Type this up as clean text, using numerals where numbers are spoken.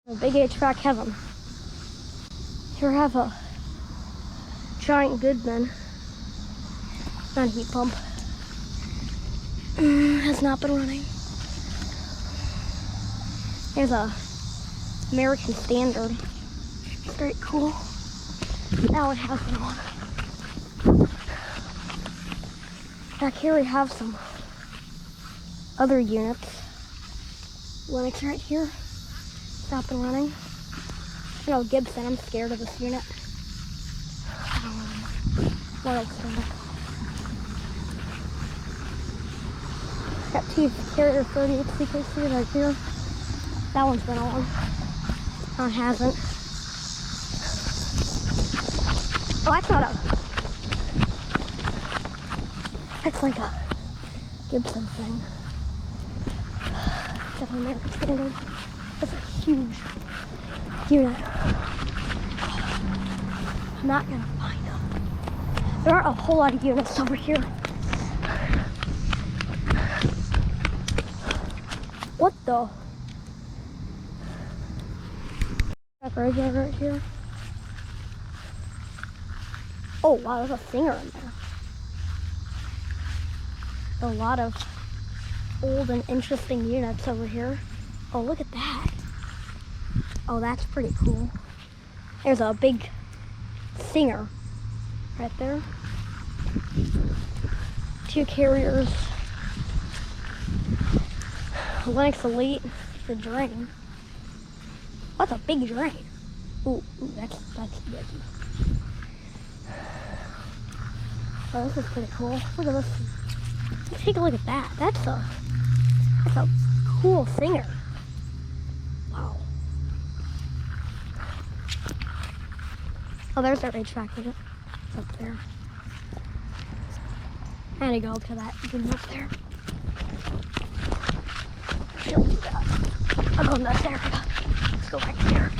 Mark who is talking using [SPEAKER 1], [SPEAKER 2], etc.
[SPEAKER 1] A big HVAC Heaven. Here I have a giant Goodman. Not a heat pump. Has not been running. Here's a American Standard. It's very cool. Now it has been on. Back here we have some other units. Linux right here. Stop and running. You know, Gibson, I'm scared of this unit. What else is there? Got two Carrier 38 CKC right here. That one's been on. That one hasn't. Oh, that's not a... That's like a Gibson thing. Definitely American Standard. That's a huge unit. I'm not gonna find them. There aren't a whole lot of units over here. What the? That radio right here. Oh wow, there's a singer in there. A lot of old and interesting units over here. Oh, look at that. Oh, that's pretty cool. There's a big singer right there. Two Carriers. Linux Elite, the drain. That's a big drain. Ooh, that's good. Oh, this is pretty cool. Look at this. Let's take a look at that. That's a cool singer. Wow. Oh, there's our HVAC unit. It's up there. I had to go up to that unit up there. I'll go in that area. Let's go right here.